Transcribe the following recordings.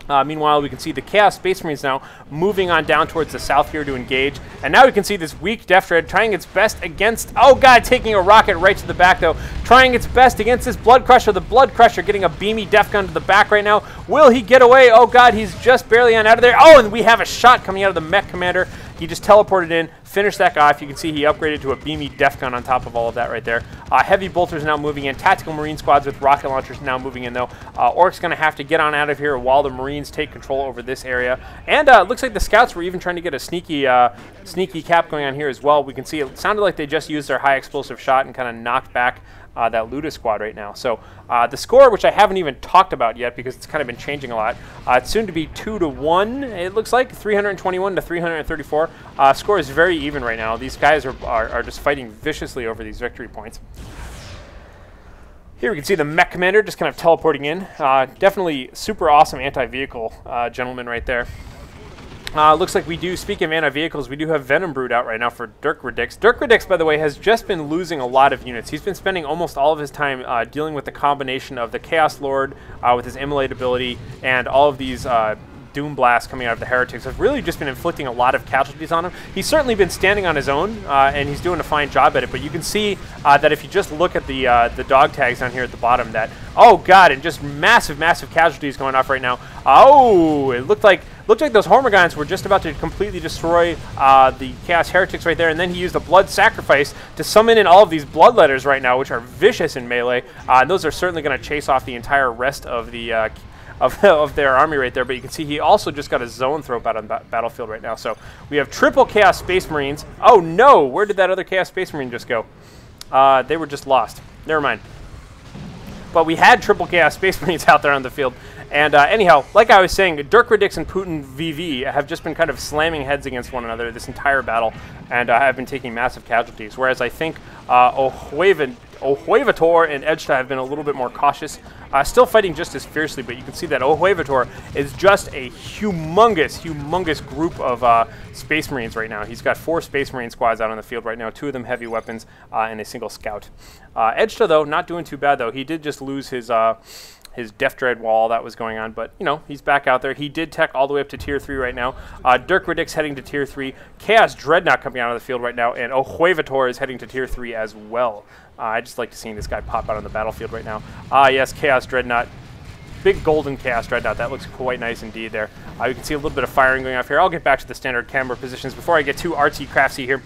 Meanwhile, we can see the Chaos Space Marines now moving on down towards the south here to engage. And now we can see this weak Def Dread trying its best against... Oh, God, taking a rocket right to the back, though. Trying its best against this Blood Crusher. The Blood Crusher getting a beamy Def Gun to the back right now. Will he get away? Oh, God, he's just barely on out of there. Oh, and we have a shot coming out of the Mech Commander. He just teleported in, finished that guy off. You can see he upgraded to a beamy Def Gun on top of all of that right there. Heavy Bolters now moving in. Tactical Marine Squads with rocket launchers now moving in, though. Orcs going to have to get on out of here while the Marines take control over this area. And it looks like the Scouts were even trying to get a sneaky cap going on here as well. We can see it sounded like they just used their high explosive shot and kind of knocked back that Ludus squad right now. So the score, which I haven't even talked about yet because it's kind of been changing a lot, it's soon to be 2-1, it looks like, 321 to 334. Score is very even right now. These guys are just fighting viciously over these victory points. Here we can see the Mech Commander just kind of teleporting in. Definitely super awesome anti-vehicle gentleman right there. Looks like we do, speaking of anti-vehicles, we do have Venom Brood out right now for Dirkradix. Dirkradix, by the way, has just been losing a lot of units. He's been spending almost all of his time dealing with the combination of the Chaos Lord with his Immolate ability and all of these Doom Blasts coming out of the Heretics. Have really just been inflicting a lot of casualties on him. He's certainly been standing on his own, and he's doing a fine job at it, but you can see that if you just look at the dog tags down here at the bottom, that, oh God, and just massive, massive casualties going off right now. Oh, it looked like those Hormagaunts were just about to completely destroy the Chaos Heretics right there, and then he used a Blood Sacrifice to summon in all of these Bloodletters right now, which are vicious in melee. And those are certainly going to chase off the entire rest of the of their army right there. But you can see he also just got a Zone Thrope out on the battlefield right now. So we have triple Chaos Space Marines. Oh no, where did that other Chaos Space Marine just go? They were just lost. Never mind. But we had triple Chaos Space Marines out there on the field. And anyhow, like I was saying, Dirkradix and Putin VV have just been kind of slamming heads against one another this entire battle, and have been taking massive casualties. Whereas I think Ohuevator and Edtjuh have been a little bit more cautious, still fighting just as fiercely. But you can see that Ohuevator is just a humongous group of Space Marines right now. He's got 4 Space Marine squads out on the field right now, 2 of them heavy weapons, and a single scout. Edtjuh, though, not doing too bad, though. He did just lose his Def Dread wall that was going on, but, you know, he's back out there. He did tech all the way up to Tier 3 right now. Dirkradix heading to Tier 3. Chaos Dreadnought coming out of the field right now, and Ohuevator is heading to Tier 3 as well. I just like to see this guy pop out on the battlefield right now. Yes, Chaos Dreadnought. Big golden Chaos Dreadnought. That looks quite nice indeed there. You can see a little bit of firing going off here. I'll get back to the standard camera positions before I get too artsy craftsy here.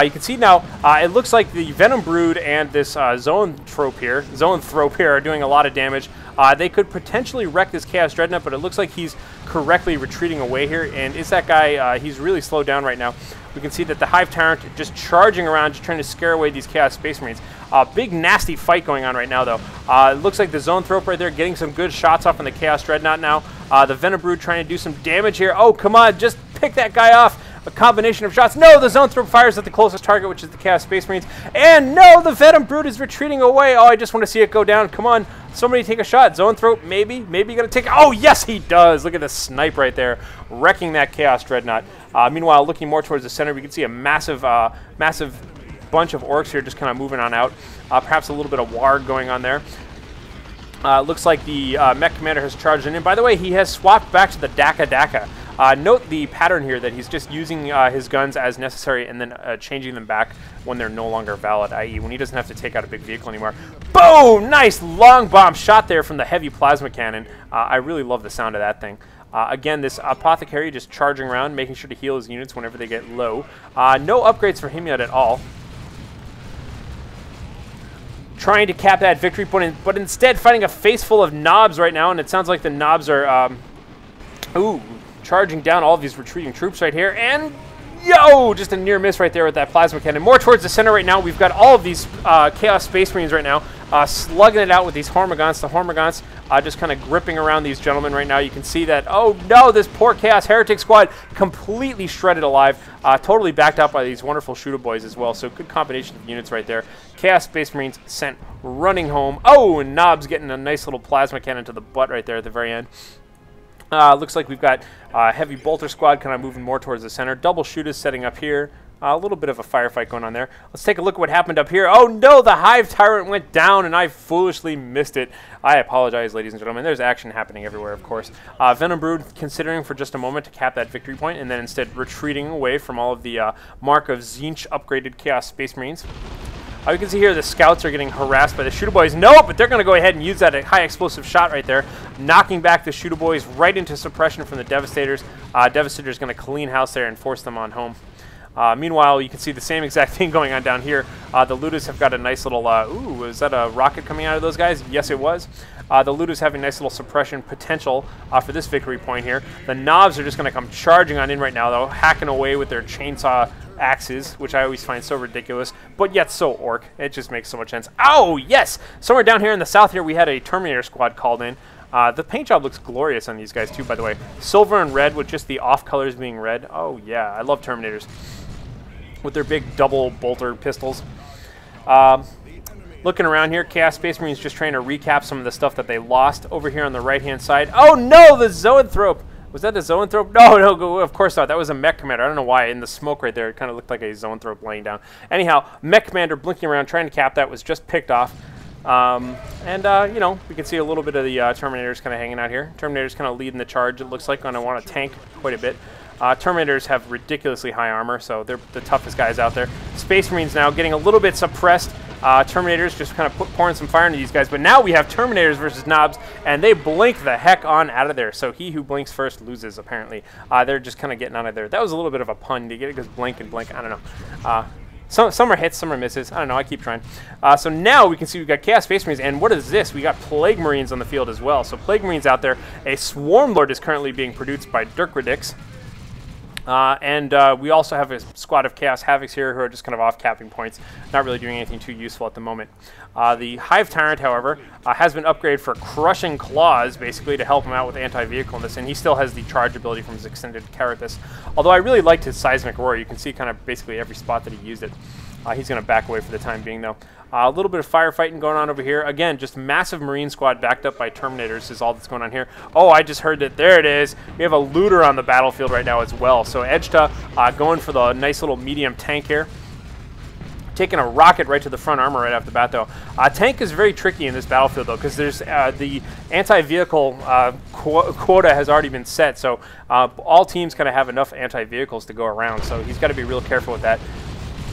You can see now, it looks like the Venom Brood and this Zone Thrope here are doing a lot of damage. They could potentially wreck this Chaos Dreadnought, but it looks like he's correctly retreating away here. And is that guy, he's really slowed down right now. We can see that the Hive Tyrant just charging around, just trying to scare away these Chaos Space Marines. Big nasty fight going on right now, though. It looks like the Zone Thrope right there getting some good shots off on the Chaos Dreadnought now. The Venom Brood trying to do some damage here. Oh, come on, just pick that guy off. A combination of shots. No, the Zone Thrope fires at the closest target, which is the Chaos Space Marines. And no, the Venom Brood is retreating away. Oh, I just want to see it go down. Come on, somebody take a shot. Zone Thrope, maybe gonna take. Oh, yes, he does. Look at the snipe right there, wrecking that Chaos Dreadnought. Meanwhile, looking more towards the center, we can see a massive bunch of orcs here, just kind of moving on out. Perhaps a little bit of warg going on there. Looks like the Mech Commander has charged in. And by the way, he has swapped back to the Daka. Note the pattern here that he's just using his guns as necessary and then changing them back when they're no longer valid, i.e. when he doesn't have to take out a big vehicle anymore. Boom! Nice long bomb shot there from the heavy plasma cannon. I really love the sound of that thing. Again, this Apothecary just charging around, making sure to heal his units whenever they get low. No upgrades for him yet at all. Trying to cap that victory point, but instead fighting a face full of knobs right now, and it sounds like the knobs are, charging down all of these retreating troops right here, and yo, just a near miss right there with that plasma cannon. More towards the center right now, we've got all of these Chaos Space Marines right now, slugging it out with these Hormagaunts. The Hormagaunts just kind of gripping around these gentlemen right now. You can see that, oh no, this poor Chaos Heretic squad completely shredded alive, totally backed up by these wonderful shooter boys as well. So good combination of units right there. Chaos Space Marines sent running home. Oh, and Knobs getting a nice little plasma cannon to the butt right there at the very end. Looks like we've got Heavy Bolter Squad kind of moving more towards the center. Double Shooters setting up here. A little bit of a firefight going on there. Let's take a look at what happened up here. Oh no, the Hive Tyrant went down and I foolishly missed it. I apologize, ladies and gentlemen. There's action happening everywhere, of course. Venom Brood considering for just a moment to cap that victory point and then instead retreating away from all of the Mark of Tzeentch upgraded Chaos Space Marines. You can see here the scouts are getting harassed by the Shooter Boys. No, but they're going to go ahead and use that high explosive shot right there, knocking back the Shooter Boys right into suppression from the Devastators. Devastator's going to clean house there and force them on home. Meanwhile, you can see the same exact thing going on down here. The Ludas have got a nice little, ooh, was that a rocket coming out of those guys? Yes, it was. The Ludas have a nice little suppression potential for this victory point here. The Knobs are just going to come charging on in right now, though, hacking away with their chainsaw axes, which I always find so ridiculous, but yet so orc. It just makes so much sense. Oh, yes! Somewhere down here in the south here, we had a Terminator squad called in. The paint job looks glorious on these guys, too, by the way. Silver and red with just the off colors being red. Oh, yeah, I love Terminators with their big double bolter pistols. Looking around here, Chaos Space Marines just trying to recap some of the stuff that they lost over here on the right-hand side. Oh, no, the Zoanthrope! Was that a Zoanthrope? No, of course not. That was a Mech Commander. I don't know why. In the smoke right there, it kind of looked like a Zoanthrope laying down. Anyhow, Mech Commander blinking around, trying to cap that, was just picked off. You know, we can see a little bit of the Terminators kind of hanging out here. Terminators kind of leading the charge, it looks like, going to want to tank quite a bit. Terminators have ridiculously high armor, so they're the toughest guys out there. Space Marines now getting a little bit suppressed. Terminators just kind of pouring some fire into these guys, but now we have Terminators versus Knobs, and they blink the heck on out of there. So he who blinks first loses, apparently. They're just kind of getting out of there. That was a little bit of a pun to get it, because blink and blink, I don't know. Some are hits, some are misses. I don't know, I keep trying. So now we can see we've got Chaos Space Marines, and what is this? We got Plague Marines on the field as well. So Plague Marines out there. A Swarm Lord is currently being produced by Dirkradix. We also have a squad of Chaos Havocs here who are just kind of off capping points, not really doing anything too useful at the moment. The Hive Tyrant, however, has been upgraded for Crushing Claws, basically, to help him out with anti-vehicle in this, and he still has the charge ability from his extended Carapace. Although I really liked his Seismic Roar. You can see kind of basically every spot that he used it. He's going to back away for the time being, though. A little bit of firefighting going on over here. Again, just massive Marine squad backed up by Terminators is all that's going on here. Oh, I just heard that. There it is. We have a looter on the battlefield right now as well. So Edtjuh going for the nice little medium tank here. Taking a rocket right to the front armor right off the bat, though. Tank is very tricky in this battlefield, though, because there's the anti-vehicle quota has already been set. So all teams kind of have enough anti-vehicles to go around. So he's got to be real careful with that.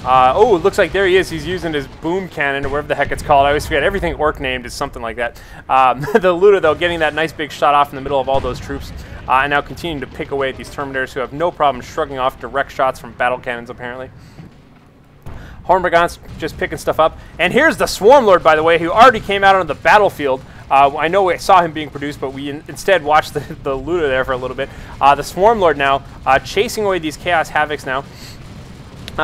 Oh, it looks like there he is. He's using his boom cannon, or whatever the heck it's called. I always forget. Everything orc named is something like that. The looter, though, getting that nice big shot off in the middle of all those troops. And now continuing to pick away at these Terminators who have no problem shrugging off direct shots from battle cannons, apparently. Hormagaunts just picking stuff up. And here's the Swarm Lord, by the way, who already came out on the battlefield. I know we saw him being produced, but we instead watched the looter there for a little bit. The Swarm Lord now chasing away these Chaos Havocs now.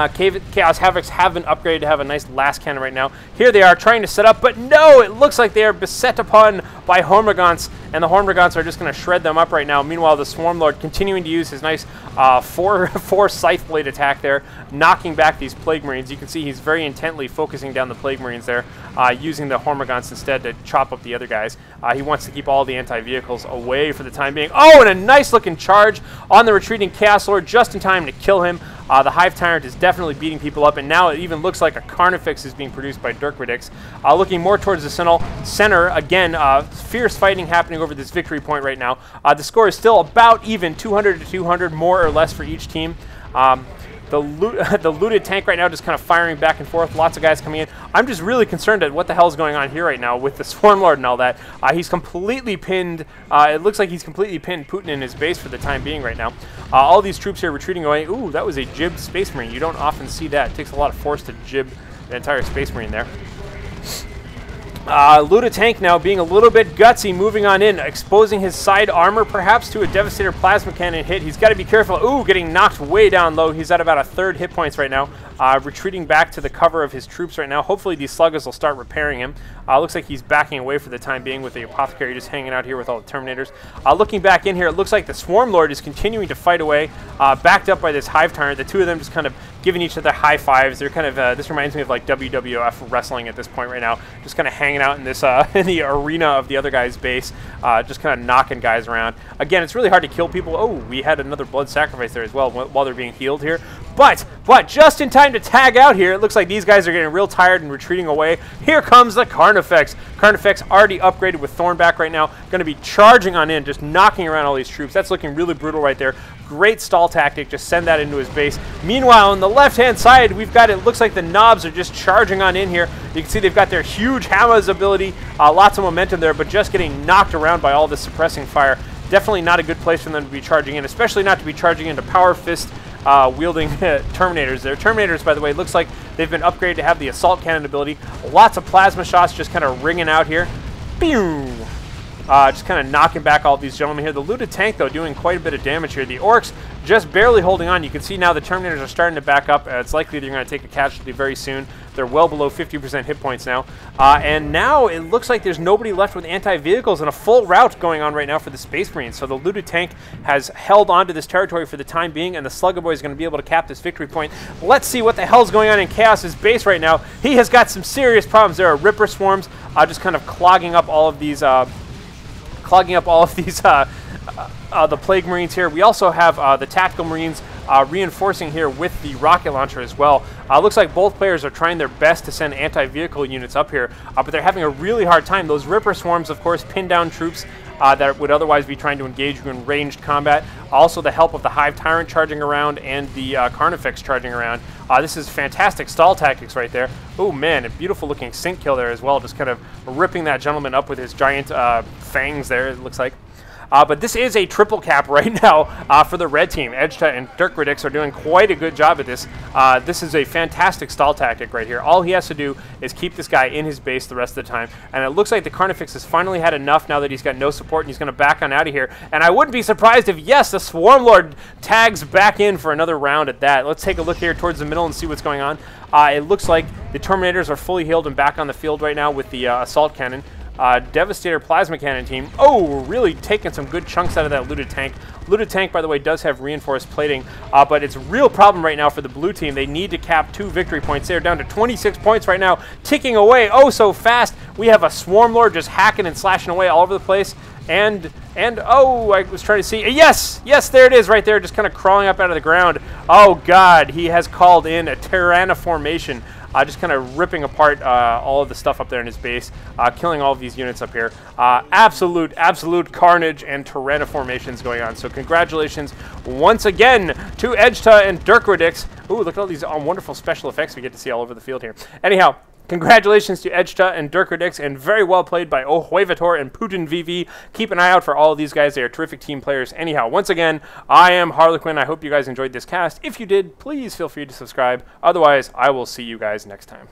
Chaos Havocs have been upgraded to have a nice last cannon right now. Here they are trying to set up, but no, it looks like they are beset upon by Hormagaunts, and the Hormagaunts are just going to shred them up right now. Meanwhile, the Swarm Lord continuing to use his nice four Scythe Blade attack there, knocking back these Plague Marines. You can see he's very intently focusing down the Plague Marines there, using the Hormagaunts instead to chop up the other guys. He wants to keep all the anti-vehicles away for the time being. Oh, and a nice-looking charge on the retreating Chaos Lord just in time to kill him. The Hive Tyrant is definitely beating people up, and now it even looks like a Carnifex is being produced by Dirkradix. Looking more towards the center, again, fierce fighting happening over this victory point right now. The score is still about even, 200 to 200, more or less for each team. The looted tank right now just kind of firing back and forth. Lots of guys coming in. I'm just really concerned at what the hell is going on here right now with the Swarm Lord and all that. He's completely pinned. It looks like he's completely pinned Putin in his base for the time being right now. All these troops here retreating away. Ooh, that was a jibbed Space Marine. You don't often see that. It takes a lot of force to jib an entire Space Marine there. Luda tank now being a little bit gutsy, moving on in, exposing his side armor perhaps to a Devastator Plasma Cannon hit. He's got to be careful. Ooh, getting knocked way down low. He's at about a third hit points right now. Retreating back to the cover of his troops right now. Hopefully these sluggers will start repairing him. Looks like he's backing away for the time being with the Apothecary just hanging out here with all the Terminators. Looking back in here, it looks like the Swarm Lord is continuing to fight away, backed up by this Hive Tyrant. The two of them just kind of giving each other high fives. They're kind of, this reminds me of like WWF wrestling at this point right now. Just kind of hanging out in this, in the arena of the other guy's base, just kind of knocking guys around. Again, it's really hard to kill people. Oh, we had another blood sacrifice there as well while they're being healed here. But just in time to tag out here, it looks like these guys are getting real tired and retreating away. Here comes the Carnifex. Carnifex already upgraded with Thornback right now. Going to be charging on in, just knocking around all these troops. That's looking really brutal right there. Great stall tactic, just send that into his base. Meanwhile, on the left-hand side, we've got, it looks like the Knobs are just charging on in here. You can see they've got their huge Hammer's ability, lots of momentum there, but just getting knocked around by all this suppressing fire. Definitely not a good place for them to be charging in, especially not to be charging into Power Fist wielding Terminators there. Terminators, by the way, looks like they've been upgraded to have the Assault Cannon ability. Lots of plasma shots just kind of ringing out here. Pew! Just kind of knocking back all of these gentlemen here. The looted tank, though, doing quite a bit of damage here. The Orcs just barely holding on. You can see now the Terminators are starting to back up. It's likely they're going to take a casualty very soon. They're well below 50% hit points now. And now it looks like there's nobody left with anti-vehicles and a full rout going on right now for the Space Marines. So the looted tank has held onto this territory for the time being, and the Slugger Boy is going to be able to cap this victory point. Let's see what the hell's going on in Chaos's base right now. He has got some serious problems. There are Ripper Swarms just kind of clogging up all of these... the Plague Marines here. We also have the Tactical Marines reinforcing here with the rocket launcher as well. Looks like both players are trying their best to send anti-vehicle units up here, but they're having a really hard time. Those Ripper Swarms, of course, pin down troops that would otherwise be trying to engage you in ranged combat. Also the help of the Hive Tyrant charging around and the Carnifex charging around. This is fantastic stall tactics right there. Oh man, a beautiful looking sync kill there as well, just kind of ripping that gentleman up with his giant fangs there, it looks like. But this is a triple cap right now for the red team. Edtjuh and Dirkradix are doing quite a good job at this. This is a fantastic stall tactic right here. All he has to do is keep this guy in his base the rest of the time. And it looks like the Carnifex has finally had enough now that he's got no support, and he's going to back on out of here. And I wouldn't be surprised if, yes, the Swarm Lord tags back in for another round at that. Let's take a look here towards the middle and see what's going on. It looks like the Terminators are fully healed and back on the field right now with the Assault Cannon. Devastator Plasma Cannon team. Oh, really taking some good chunks out of that looted tank. Looted tank, by the way, does have reinforced plating, but it's a real problem right now for the blue team. They need to cap 2 victory points. They're down to 26 points right now, ticking away oh so fast. We have a Swarm Lord just hacking and slashing away all over the place. And oh, I was trying to see. Yes, there it is right there, just kind of crawling up out of the ground. Oh, God, he has called in a Tyrannoformation. Just kind of ripping apart all of the stuff up there in his base, killing all of these units up here. Absolute carnage and Tyrannoformations going on. So congratulations once again to Edtjuh and Dirkradix. Ooh, look at all these wonderful special effects we get to see all over the field here. Anyhow, congratulations to Edtjuh and Dirkradix, and very well played by Ohuevator and Putin VV. Keep an eye out for all of these guys. They are terrific team players. Anyhow, once again, I am Harlequin. I hope you guys enjoyed this cast. If you did, please feel free to subscribe. Otherwise, I will see you guys next time.